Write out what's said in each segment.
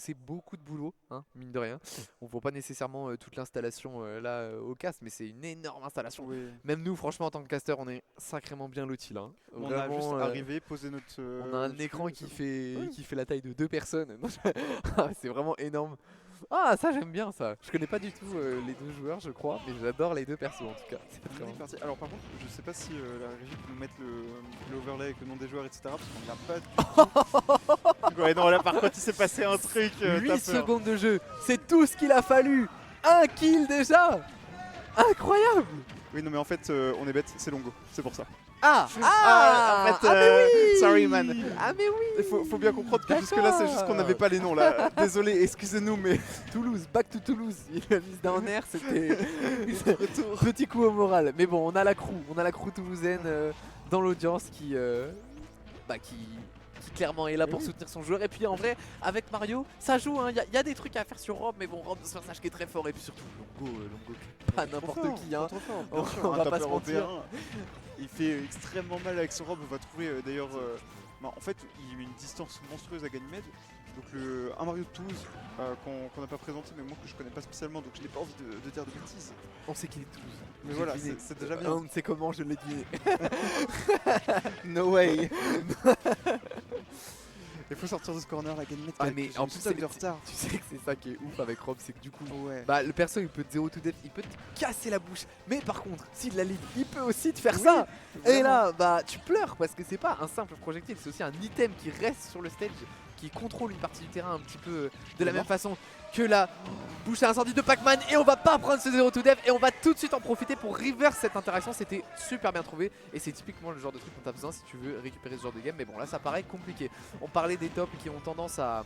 c'est beaucoup de boulot, hein, mine de rien. On voit pas nécessairement toute l'installation là au cast, mais c'est une énorme installation. Oui. Même nous, franchement, en tant que caster, on est sacrément bien lotis là, hein. On a juste Vraiment, arrivé, posé notre. on a un jeu, écran c'est bon. qui Oui. fait la taille de 2 personnes. Ah, c'est vraiment énorme. Ah, ça j'aime bien ça. Je connais pas du tout les 2 joueurs, je crois, mais j'adore les 2 persos en tout cas. C'est On est vraiment- parti. Alors par contre, je sais pas si la régie peut nous mettre l'overlay avec le nom des joueurs, etc. Parce qu'on n'a pas du tout. Ouais, non, là par contre, il s'est passé un truc. 8 t'as peur. secondes de jeu, c'est tout ce qu'il a fallu. Un kill déjà. Incroyable. Oui, non, mais en fait, on est bête, c'est Longo, c'est pour ça. Ah, en fait, mais oui. sorry, man. Ah mais oui. Il faut bien comprendre que jusque-là, c'est juste qu'on n'avait pas les noms là. Désolé, excusez-nous, mais. Toulouse, back to Toulouse. Il a mis d'un air, c'était Retour. petit coup au moral. Mais bon, on a la crew toulousaine dans l'audience qui clairement est là pour Oui. soutenir son joueur. Et puis en vrai, avec Mario, ça joue. Il y a des trucs à faire sur Rob, mais bon, Rob, c'est un personnage qui est très fort. Et puis surtout, Longo, pas n'importe qui. Hein. Trop fort, On bien sûr, va un pas top se mentir. européen. Il fait extrêmement mal avec son robe. On va trouver d'ailleurs. En fait, il y a une distance monstrueuse à Ganymède. Donc un Mario de Toulouse qu'on n'a pas présenté, mais moi que je connais pas spécialement, donc je n'ai pas envie de dire de bêtises. On sait qu'il est Toulouse. Mais J'ai voilà, deviné. c'est déjà bien. On ne sait comment, je l'ai deviné. No way. Il faut sortir de ce corner la Ganymède. Ah, mais en plus, c'est de retard. Tu sais que c'est ça qui est ouf avec Rob, c'est que du coup, Ouais. bah le perso il peut te 0 to death, il peut te casser la bouche. Mais par contre, s'il la lead, il peut aussi te faire Oui, ça. Et vraiment. là, bah tu pleures parce que c'est pas un simple projectile, c'est aussi un item qui reste sur le stage, qui contrôle une partie du terrain un petit peu de la Vraiment. même façon que la bouche à incendie de Pac-Man. Et on va pas prendre ce 0 to death et on va tout de suite en profiter pour reverse cette interaction. C'était super bien trouvé et c'est typiquement le genre de truc dont t'as besoin si tu veux récupérer ce genre de game. Mais bon, là ça paraît compliqué. On parlait des tops qui ont tendance à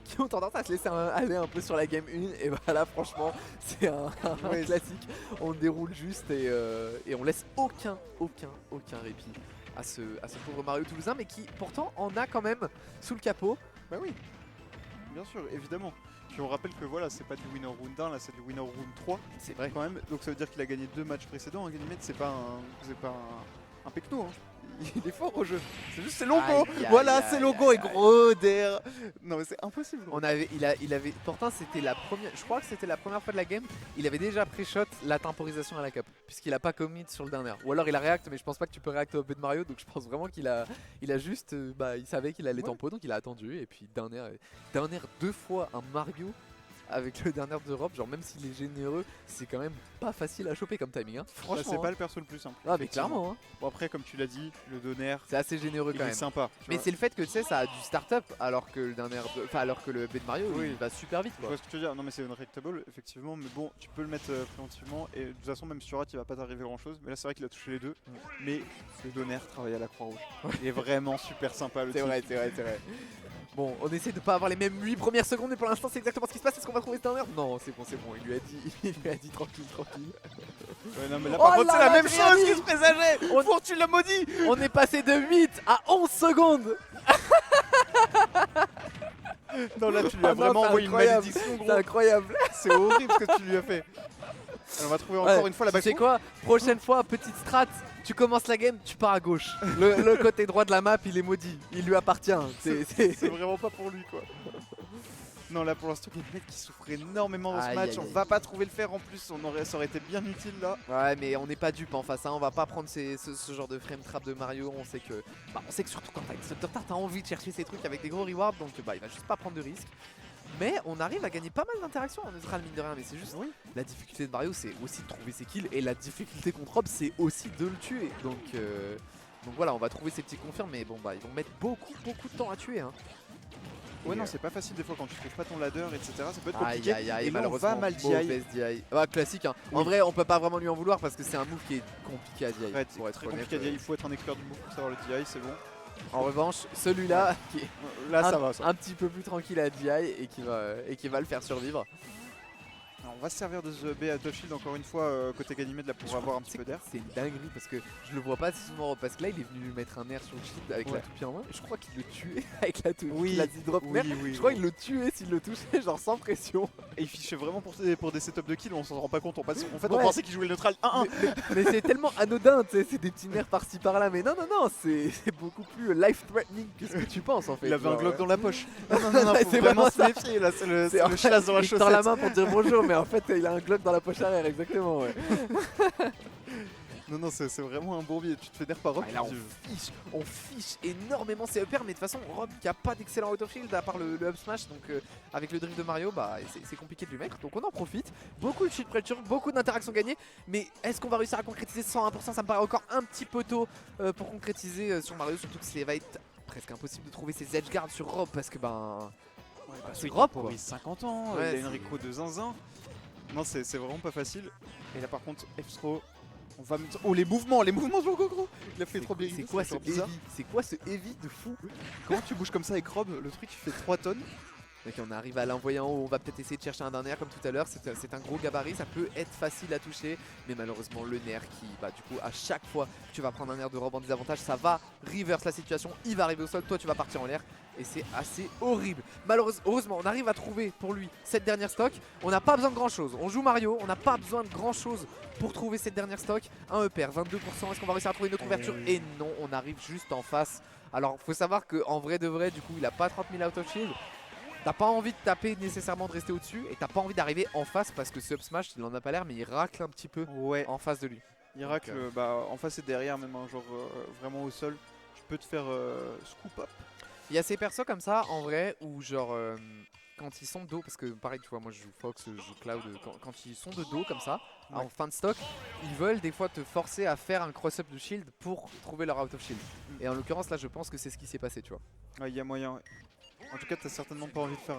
se laisser aller un peu sur la game 1 et bah là franchement c'est un Ouais, classique, on déroule juste et on laisse aucun répit à ce pauvre Mario toulousain, mais qui pourtant en a quand même sous le capot. Bah oui, bien sûr, évidemment. Puis on rappelle que voilà, c'est pas du winner round 1, là c'est du winner round 3 C'est vrai. quand même. Donc ça veut dire qu'il a gagné 2 matchs précédents. Hein, Ganymède, c'est pas un pecno. Hein. Il est fort au jeu. C'est juste c'est Longo. Aïe, aïe, Voilà, aïe, c'est aïe, Longo et aïe. gros d'air. Non mais c'est impossible. Il avait pourtant c'était la première, je crois que c'était la première fois de la game, il avait déjà pré-shot la temporisation à la cap puisqu'il a pas commit sur le dernier. Ou alors il a react, mais je pense pas que tu peux react au de Mario, donc je pense vraiment qu'il a juste il savait qu'il allait Ouais. tempo, donc il a attendu et puis dernière 2 fois un Mario avec le dernier d'Europe, genre même s'il est généreux, c'est quand même pas facile à choper comme timing, hein. Bah, Franchement. c'est pas hein. le perso le plus simple. Ah mais effectivement. clairement, hein. Bon après comme tu l'as dit, le donner, C'est assez généreux il quand est même. sympa. tu Mais vois. c'est le fait que tu sais ça a du start-up alors que le dernier, alors que le B de Mario Oui. il va super vite Je quoi. vois ce que tu veux dire. Non mais c'est unrectable effectivement, mais bon, tu peux le mettre préventivement et de toute façon même sur Rat il va pas t'arriver grand chose. Mais là c'est vrai qu'il a touché les deux. Mais le donner travaille à la Croix-Rouge. Il est vraiment super sympa le C'est type. vrai, c'est vrai, c'est vrai. Bon, on essaie de pas avoir les mêmes 8 premières secondes, mais pour l'instant c'est exactement ce qui se passe. Est-ce qu'on va trouver Turner? Non, c'est bon, il lui a dit tranquille. Ouais, non mais là Oh par contre là c'est la là, même j'ai rien chose dit. qui se présageait. Four, tu l'as maudit. On est passé de 8 à 11 secondes. Non là tu lui as Ah non, vraiment c'est envoyé une incroyable. malédiction C'est gros. incroyable. C'est horrible ce que tu lui as fait. Alors, on va trouver encore Ouais, une fois la tu sais back. quoi? Prochaine fois, petite strat. Tu commences la game, tu pars à gauche. Le côté droit de la map, il est maudit. Il lui appartient. C'est vraiment pas pour lui quoi. Non là pour l'instant il y a des mecs qui souffrent énormément dans ce Aïe, match, aïe, on aïe. va pas trouver le faire en plus, ça aurait été bien utile là. Ouais, mais on n'est pas dupe en face, hein. On va pas prendre ce genre de frame trap de Mario. On sait que surtout quand t'as une Top Tart, t'as envie de chercher ces trucs avec des gros rewards, donc il va juste pas prendre de risques. Mais on arrive à gagner pas mal d'interactions en neutral mine de rien, mais c'est juste la difficulté de Mario, c'est aussi de trouver ses kills, et la difficulté contre Rob, c'est aussi de le tuer. Donc voilà, on va trouver ces petits confirmes, mais bon ils vont mettre beaucoup de temps à tuer, hein. Ouais Et, non c'est pas facile des fois quand tu trouves pas ton ladder etc, ça peut être Aïe compliqué. aïe aïe, Et là on malheureusement, va mal DI. mauvaise DI. Ouais, classique, hein. En Oui. vrai, on peut pas vraiment lui en vouloir parce que c'est un move qui est compliqué à DI. Ouais, pour c'est être très honnête. compliqué à DI, il faut être un expert du move pour savoir le DI, c'est bon. En revanche, celui-là qui est Là ça va ça. un petit peu plus tranquille à DI et qui va le faire survivre. Alors, on va se servir de The B à top shield encore une fois côté Ganymede là pour avoir un petit peu d'air. C'est une dinguerie parce que je le vois pas si souvent parce que là il est venu lui mettre un air sur le shield avec la toupie en main. Je crois qu'il le tuait avec la toupie. Oui, il a dit drop oui, mer. oui, Je crois oui. qu'il le tuait s'il le touchait genre sans pression. Et il fichait vraiment pour des setups de kill, on s'en rend pas compte. En fait, on Ouais. pensait qu'il jouait le neutral 1-1. Mais c'est tellement anodin, tu sais, c'est des petits nerfs par-ci par-là. Mais non, c'est beaucoup plus life-threatening que ce que tu penses en fait. Il avait un genre, Glock dans la poche. Non, faut C'est vraiment vraiment se ça. méfier là, c'est le en fait, chasse dans la il tend la chaussette. main pour dire bonjour, mais en fait il a un Glock dans la poche arrière, exactement. Ouais. Non, c'est vraiment un bourbier. Tu te fais d'air par Rob. Ah, et là on fiche énormément ses EPR, mais de toute façon Rob qui a pas d'excellent out of shield à part le up smash, donc avec le drift de Mario bah c'est compliqué de lui mettre, donc on en profite. Beaucoup de shield pressure, beaucoup d'interactions gagnées, mais est-ce qu'on va réussir à concrétiser 101%? Ça me paraît encore un petit peu tôt pour concrétiser sur Mario, surtout que ça va être presque impossible de trouver ses edge guards sur Rob parce que c'est Rob quoi. 50 ans, Ouais, il a une Rico de zinzin. Non, c'est vraiment pas facile. Et là par contre, F-Throw, on va mettre... Oh les mouvements de Gogro. Il a fait 3 berries. C'est quoi ce heavy? C'est quoi ce heavy de fou? Comment tu bouges comme ça avec Rob? Le truc il fait 3 tonnes. Donc on arrive à l'envoyer en haut, on va peut-être essayer de chercher un dernier comme tout à l'heure, c'est un gros gabarit, ça peut être facile à toucher, mais malheureusement le nerf qui, du coup à chaque fois que tu vas prendre un nerf de Rob en désavantage, ça va reverse la situation, il va arriver au sol, toi tu vas partir en l'air, et c'est assez horrible. Heureusement on arrive à trouver pour lui cette dernière stock, on n'a pas besoin de grand chose, on joue Mario, on n'a pas besoin de grand chose pour trouver cette dernière stock, un EPR, 22%, est-ce qu'on va réussir à trouver une autre ouverture? Et non, on arrive juste en face. Alors faut savoir qu'en vrai de vrai, du coup il a pas 30 000 out of shield. T'as pas envie de taper nécessairement, de rester au-dessus, et t'as pas envie d'arriver en face parce que ce up smash il en a pas l'air, mais il racle un petit peu en face de lui. Il racle en face et derrière, même genre vraiment au sol. Tu peux te faire scoop up. Il y a ces persos comme ça en vrai où genre quand ils sont de dos, parce que pareil tu vois moi je joue Fox, je joue Cloud, quand ils sont de dos comme ça, en fin de stock, ils veulent des fois te forcer à faire un cross-up de shield pour trouver leur out of shield. Et en l'occurrence là je pense que c'est ce qui s'est passé tu vois. Ouais, il y a moyen. En tout cas, t'as certainement pas envie de faire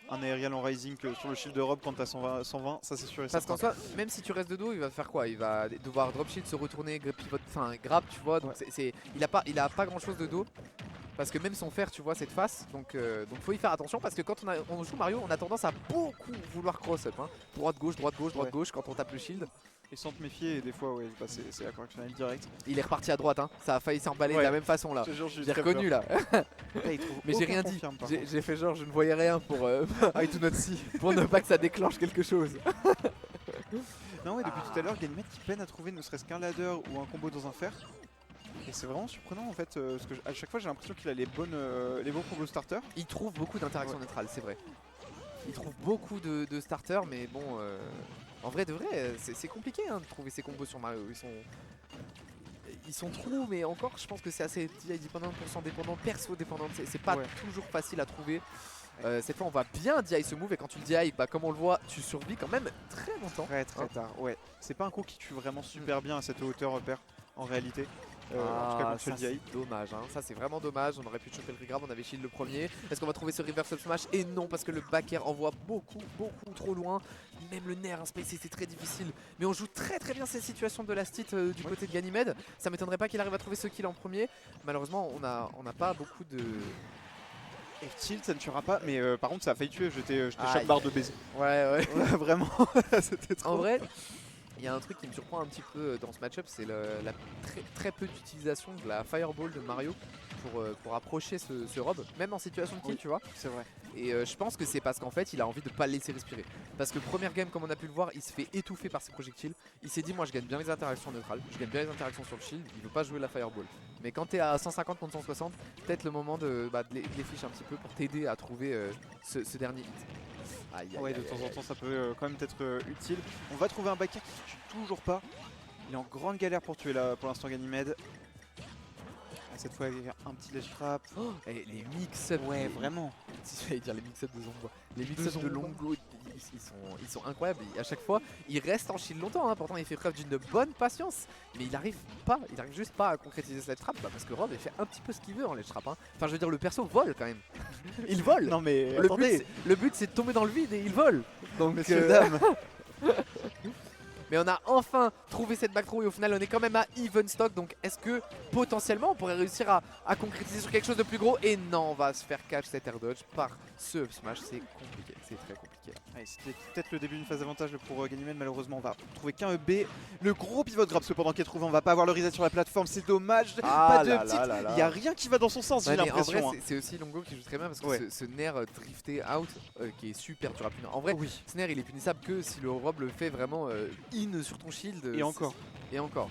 un aérial en rising sur le shield de Rob quand t'as 120, ça c'est sûr et Parce certain. qu'en soi, même si tu restes de dos, il va faire quoi? Il va devoir drop shield, se retourner, pivot, enfin grab, tu vois. Donc il a pas grand chose de dos. Parce que même son fer, tu vois, c'est de face. Donc faut y faire attention parce que quand on joue Mario, on a tendance à beaucoup vouloir cross-up. Hein. Droite-gauche, droite-gauche, droite-gauche quand on tape le shield. Et sans te méfier, et des fois, c'est la correctionnelle directe. Il est reparti à droite, hein. Ça a failli s'emballer de la même façon là. J'ai reconnu là. Mais j'ai rien dit. J'ai fait genre, je ne voyais rien pour, I do not see. pour ne pas que ça déclenche quelque chose. Non, ouais, depuis tout à l'heure, Ganymede qui peine à trouver ne serait-ce qu'un ladder ou un combo dans un fer. Et c'est vraiment surprenant en fait, parce que à chaque fois j'ai l'impression qu'il a les bons combos starters. Il trouve beaucoup d'interactions neutrales, c'est vrai. Il trouve beaucoup de starters, mais bon, en vrai de vrai, c'est compliqué hein, de trouver ces combos sur Mario. Ils sont trous, mais encore, je pense que c'est assez DI dépendant, % dépendant, perso dépendant. C'est pas toujours facile à trouver. Cette fois, on va bien DI ce move, et quand tu le DI, comme on le voit, tu survis quand même très longtemps. Très tard, ouais. C'est pas un coup qui tue vraiment super bien à cette hauteur repère en réalité. En tout cas, quand tu le DI. C'est dommage, hein. Ça c'est vraiment dommage. On aurait pu choper le regrab, on avait shield le premier. Est-ce qu'on va trouver ce reverse up smash? Et non, parce que le back air envoie beaucoup trop loin. Même le nerf, space, c'est très difficile. Mais on joue très bien ces situations de last hit du côté de Ganymede. Ça m'étonnerait pas qu'il arrive à trouver ce kill en premier. Malheureusement, on n'a pas beaucoup de. F-tilt, ça ne tuera pas, mais par contre, ça a failli tuer. J'étais shot barre de baiser. Ouais. Vraiment, c'était trop. En vrai. Il y a un truc qui me surprend un petit peu dans ce match-up, c'est la très peu d'utilisation de la Fireball de Mario pour approcher ce Rob, même en situation de kill, tu vois. C'est vrai. Et je pense que c'est parce qu'en fait il a envie de pas le laisser respirer. Parce que première game, comme on a pu le voir, il se fait étouffer par ses projectiles. Il s'est dit moi je gagne bien les interactions neutrales, je gagne bien les interactions sur le shield, il veut pas jouer la Fireball. Mais quand t'es à 150 contre 160, peut-être le moment de les fiches un petit peu pour t'aider à trouver ce dernier hit. De temps en temps ça peut quand même être utile. On va trouver un backer qui tue toujours pas. Il est en grande galère pour tuer là pour l'instant Ganymede. Cette fois avec un petit ledge trap. Et les mix-up, vraiment. Si j'allais dire les mix-up de Zongo. Les mix-up de Longo, ils sont incroyables. Et à chaque fois, il reste en shield longtemps. Hein. Pourtant, il fait preuve d'une bonne patience. Mais il arrive juste pas à concrétiser ce ledge trap. Parce que Rob, il fait un petit peu ce qu'il veut en ledge trap. Hein. Enfin, je veux dire, le perso vole quand même. Il vole. Non mais le but, c'est de tomber dans le vide et il vole. Donc, messieurs dames. Mais on a enfin trouvé cette back throw et au final on est quand même à even stock. Donc est-ce que potentiellement on pourrait réussir à concrétiser sur quelque chose de plus gros? Et non, on va se faire catch cet air dodge par ce up smash. C'est compliqué, c'est très compliqué. Ouais, c'était peut-être le début d'une phase d'avantage pour Ganymede, malheureusement on va trouver qu'un EB. Le gros pivot grab cependant qui est trouvé, on va pas avoir le reset sur la plateforme, c'est dommage. Pas de petite, il y a rien qui va dans son sens, j'ai Ouais, mais en l'impression. vrai, c'est aussi Longo qui joue très bien parce que Ouais. ce Nair drifté out qui est super dur à punir. En vrai, Oui. ce Nair il est punissable que si le rob le fait vraiment in sur ton shield. Et encore. Et encore.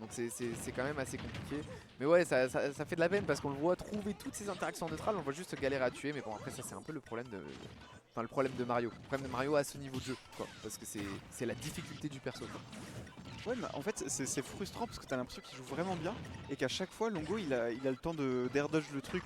Donc c'est quand même assez compliqué. Mais ouais, ça fait de la peine parce qu'on le voit trouver toutes ces interactions neutrales, on voit juste galérer à tuer. Mais bon, après, ça c'est un peu le problème de. Enfin, le problème de Mario. Le problème de Mario à ce niveau de jeu, quoi. Parce que c'est la difficulté du perso, quoi. Ouais, mais en fait c'est frustrant parce que t'as l'impression qu'il joue vraiment bien et qu'à chaque fois Longo il a le temps d'air dodge le truc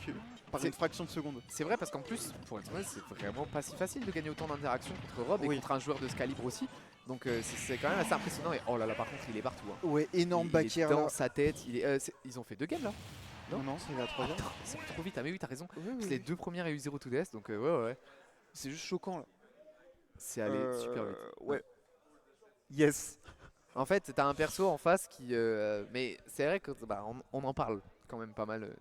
par une fraction de seconde. C'est vrai parce qu'en plus, pour être honnête, c'est vraiment pas si facile de gagner autant d'interactions contre Rob et contre un joueur de ce calibre aussi. Donc c'est quand même assez impressionnant et oh là là par contre il est partout. Hein. Ouais, énorme back il est air dans là. sa tête, ils ont fait 2 games là. Non, c'est la troisième. Attends, c'est trop vite, ah mais oui t'as raison. Oui, C'est les 2 premières et U0 to death donc ouais. C'est juste choquant là. C'est allé super vite. Ouais. Yes. En fait t'as un perso en face qui... mais c'est vrai que on en parle quand même pas mal.